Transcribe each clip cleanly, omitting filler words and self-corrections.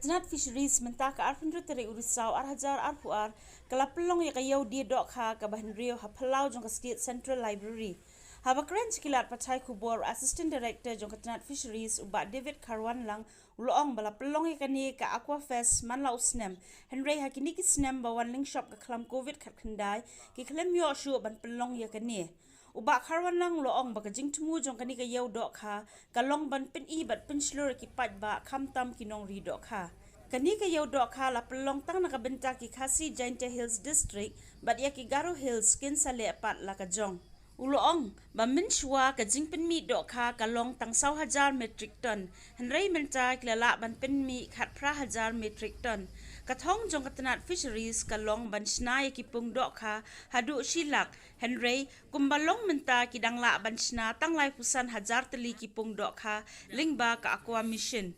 Katanat fisheries menta ka arpendro tere urisau arhajar arpuar kalapelong ya kayau dia dok ha ka bahenrio ha Palau jong ka State Central Library. Haba keren sekilat patai kubor Assistant Director jong Katanat Fisheries uba David Karwan lang uloong bala pelong ya kani ka Aquafest man lau snem. Henry hakini ki snem bawan link shop ka kelam COVID kat kendai ki kelem yo shu ban pelong ya kani. Uba Karwan lang loong baka jing tumu jong kani ka yau dok ha kalong ban pen i bat pen slur ki pat ba kam tam kinong ri dok ha. Kani ka yau dok ha la pelong tang nakabenta ki Khasi Jaintia Hills District bat ya ki Garo Hills kin sale pat la ka jong. Uloong ba minshwa ka jing pen mi dok ha kalong tang 1,000 metric ton. Henry menta klala ban pen mi khat pra 1,000 metric ton. Kathong jong Katanat Fisheries kalong ban sna ya ki pung dok ha hadu silak. Henry kumbalong menta ki dangla ban sna tang lai pusan 1,000 teli ki pung dok ha lingba ka Aqua Mission.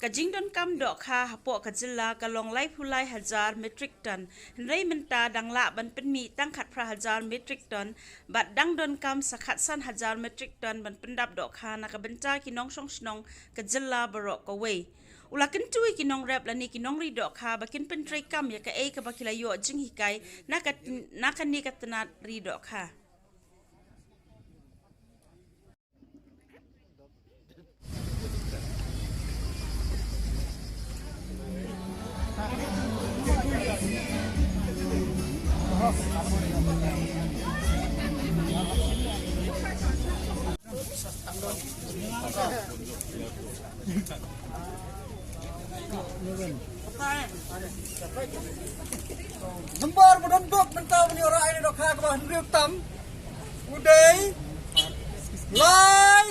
Kajingdon kam dok ha hapo kajilla kalong lai pulai 1,000 metric ton. Henry menta dangla ban penmi tang khat pra 1,000 metric ton. Bat dangdon kam sakhat san 1,000 metric ton ban pendap dok ha nakabenta kinong song snong kajilla barok kaway. Ula kentui kinong rap lani kinong ri dok ha bakin pentray kam ya ka ka bakilayo jing hikai nakani Katanat ri dok ha. Jembar berdondok mentau ni orang ini dok ha kebahan riuk tam. Uday. Lai.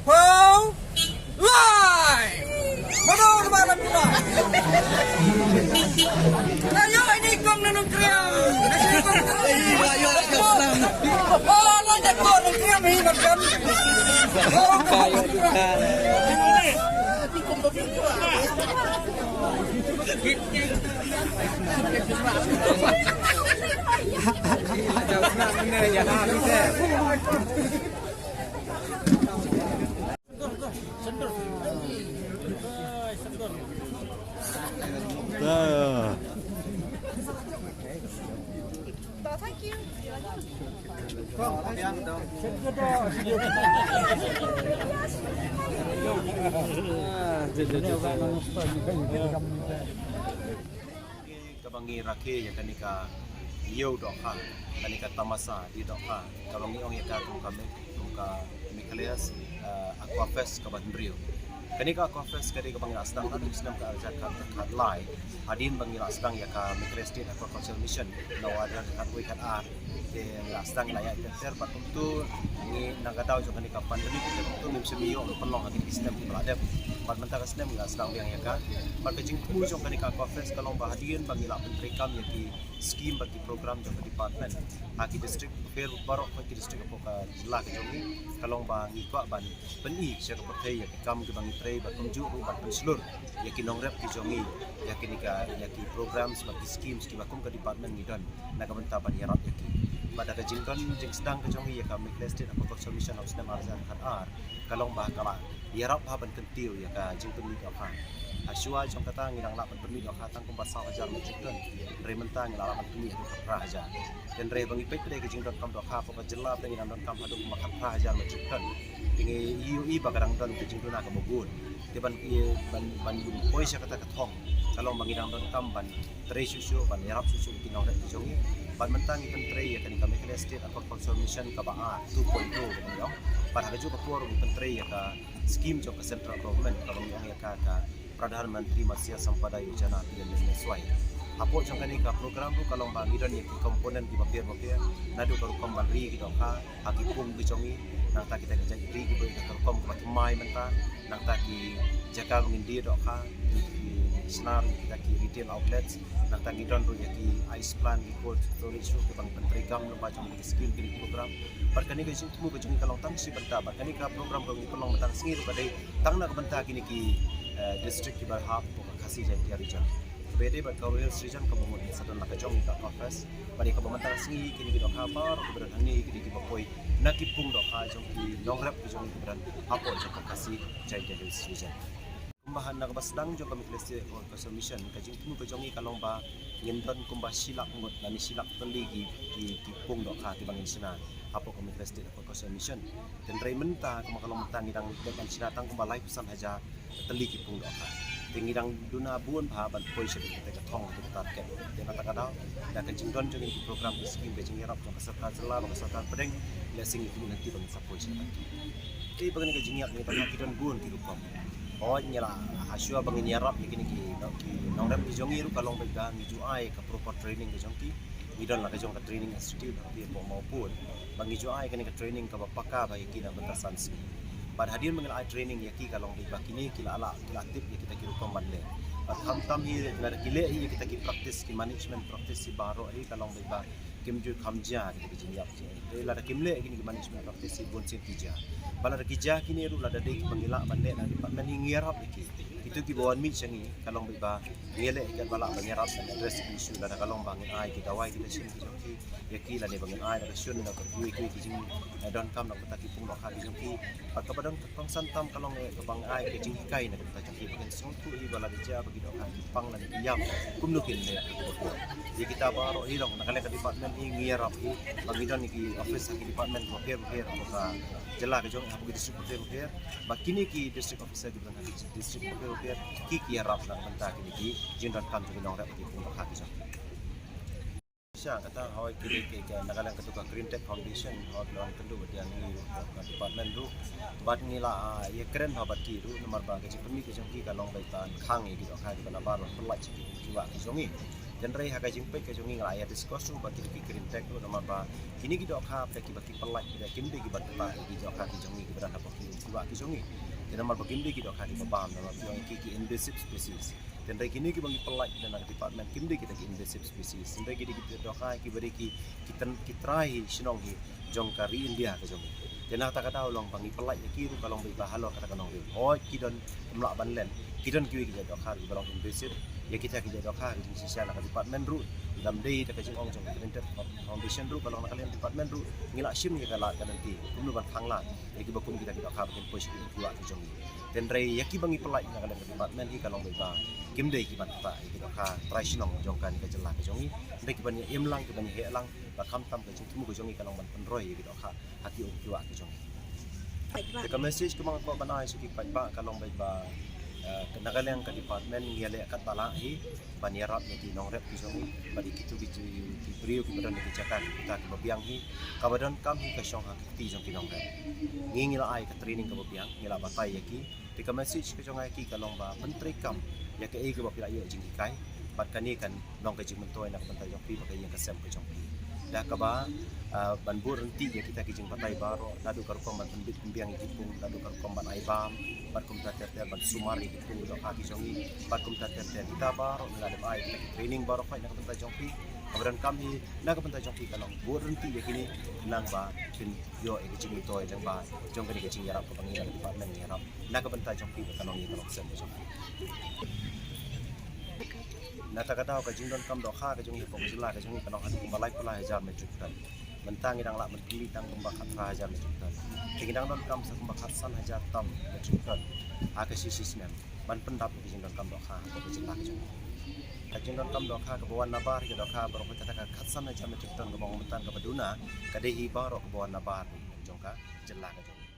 Pau. Lai. Mana kemana pula? Ayo ini kong nanong kriam. Ayo kriam. Oh, lanjut kong nanong kriam ini macam. Kayu juga. Kabangi rake yang kanika yau dokha kanika tamasa di dokha kabangi ong yaka tungka Mikalias Aquafest kaban Rio kanika Aquafest kadi kabangi asdang kan muslim ka kat lai adin bangi asdang yaka Mikalias State Aquaculture Mission nawada kat wi kat a de asdang layak ter patum tu ni nagatau jo kanika pandemi tu mimsemiyo pelong hati sistem ada pat mentara snem nga sedang yang yaka pat kecing ku jong kanika Aquafest kalong bahadian bagi la menteri kam yaki skim bagi program jong department aki district fair barok bagi district apoka jila ke jongi kalong bangi kwa ban peni sia ke pertai yaki kam ke bangi trei bat tunjuk bat penselur yaki nongrep ke jongi yaki nika yaki program sebagai skim akum ke department ngidon naga benta ban yarap yaki pada ke jingdon jing sedang ke jongi yaka Mikalias State Aquaculture Mission of Sdam Arzan Khatar kalong bah kala yarap ha ban kentiu yaka jingdon ni ka Asyua jong kata ngidang lapan permi dok hatang kumpat 1,000 metric ton. Re mentang ngidang lapan permi dok raja. Dan re bangi pek pre kejing dok kam dok ha pokok jela pe ngidang dok kam hadu makan raja metric ton. Tingi i bakarang don kejing dona ka bogun. Tiban ban poi sia kata katong. Kalau bangidang dok kam ban tre susu ban yarap susu kinau rek jongi. Ban mentang ikan tre ya kan kami Mikalias State Aquaculture Mission ka ba 2.0 kan yo. Ban haju ka por ikan tre ya ka skim jok ka central government kalau yang ya ka Pradhan Menteri Matsya Sampada Yojana yang sesuai. Apo jong kanika program tu kalau bangidan yang komponen di bapir nadu baru kembali kita ka haki pung bicongi nang tak kita kerja iri kita terkom kemat menta nang tak ki jaga mengindir dok ka senar kita ki retail outlets nang tak ngidon tu yaki ice plant di cold storage tu ke bang menteri gam lo macam di skill di program perkani ke semua bicongi kalau tang si benta perkani ka program bagi pelong mentang singir kadai tang nak benta kini ki district di Berhab pokok Khasi Jaintia region. Bede bat Garo Hills region kebangun satu nak jong ika Aquafest. Pada kebangunan singi kini kita kabar keberan hani kini kita poi nakipung dok ha jong ki longrap jong keberan apa jong Khasi Jaintia Hills region. bahan nak basdang jo kami klase or mission kajing tumu kajongi kalong ba ngendon kumba silak ngot nani silak teli ki pung dok ha ti bangin sina apo kami klase or mission dan menta kuma kalong mentang ngidang depan sinatang kumba live pesan haja teli ki pung dok ha ngidang duna buon ba ban poi se kita thong tu target dan kata kada da kajing don jo ni program skim kajing yarap jo peserta jela peserta pedeng le sing itu nanti bangin sapoi se ti bangin kajing yak ni tanah kidon buon ki rukom oh nyala hasua bangin yarap kini ki nong rem ki jongi ru kalong bega miju ai ka proper training ke jongki midon la ka jong ka training institute dia maupun bangi ju ai kini ka training ka bapaka ba yakina bentasan si pada hadir mengenal ai training yaki kalong bega kini kila ala kila tip ya kita kiru komban le ham tam hi lar kile hi kita ki practice ki management practice si baro hi kalong bega kim ju khamja ki jingyap je lar kimle kini ki management practice si bon sin tija bala kerja kini ru lada dek pangila bande na department ngirap iki itu ki bawan mi changi kalong ba ngele ikan bala ngirap dan address issue lada kalong bangin ai ki dawai ki lesin ki jongki yaki la ne bangin ai da syun na ko ki ki jing don kam na ta ki pung no kha ki jongki pat ka padang tong santam kalong e bang ai ki jing kai na ta jongki bangin song tu i bala bija bagi do kha pang la ni yam kum nu kin le ye kita baro hirong na kale ka department ngirap i bagi don ki office ki department ko her ko ka jela ke jong aku district officer bakini ki district officer di bangka district officer ki harap nak banta kini ki jindan kam tu nong rap ki pun hak ki jong sya kata hoi kini ke nagalang ketua Green Tech Foundation hoi lawan kendu yang ni department tu bat ngila ye keren habat ki tu nomor ba ke pemi ke jong ki kalong baitan khang ki do kha di bana bar pelaj ki kiwa ki jongi dan rei haga jingpe ke jongi ngala ya diskursu bagi ki Green Tech tu nomor ba kini ki do kha bagi pelaj ki kimbe ki bat ba ki do kha ki jongi ki berada ki kiwa ki jongi dan nomor ba kimbe ki do kha ki babam nomor ki invasive species dan rei kini ki bagi pelaj dan department kimbe kita ki invasive species sampai ki do kha ki beri ki trai sinong hi jongkari India ke jongi dan kata ulong bangi pelaj ki ru kalong ba halo kata kanong ri oh ki don mlak banlen ki don ki ki do kha ki balong invasive ya kita kerja doa di sisi anak department ru dalam day tak kecil orang jom Green Tech Foundation ru kalau nak kalian department ru ngilak sim ni kalau kan nanti kumnu ban khangla ya ki bakum kita doa bikin push dua ki jom dan rei ya ki bangi pelai nak kalian department ki kalau ba kim day ki ban ta ki doa try sinong jongkan ke jelah ke jongi ndai ki ban ya imlang ki ban he lang ba kham tam ke tumu ke jongi kalau ban penroi ki doa hati dua ki jongi ka message ke mga ko banai suki ba kalau ba kenagalang ka department ngiyale kat balahi banirap ni nong rep kisongi badi kitu kitu brio ki badan ki cakap kita ki babiang hi kabadan kam hi ka syong hakti jong kinong rep ngingila ai ka training ka babiang ngila batai yaki ti ka message ka jong ai ki kalong ba menteri kam ya ke e ka bapila ye jing kai pat kani kan nong ka jing mentoy nak pentai jong pi pakai yang kesem ka jong pi dah ka ba banbur renti ya kita kijing patai baro dadu karkom ban pendit pembiang ikipung dadu karkom ban aibam bat kum tater ban sumari ikipung do haki jongi bat kum tater kita baro ngada ai training baro fai nak pentai jongpi kemudian kami nak pentai jongpi kalong bur renti ya kini nang ba pin yo e kijing toy jang ba jong kini kijing yarap ko bangi department yarap nak pentai jongpi kalong ni kalong sem jongpi nata kata ka jingdon kam do kha ka jongi ko jila ka jongi kalong hadu kumbalai pula hajar metruk ton mentang idang lak mentili tang kumbakat hajar metruk ton tingidang don kam sa kumbakat san hajar tam metruk ton aka sisi sinem ban pendap ki jingdon kam do kha ko jila ka jongi ka jingdon kam do kha ka bawan nabar ki do kha baro kata ka khatsan hajar metruk ton ko bang mentang ka baduna ka dehi baro ko bawan nabar jongka jila ka jongi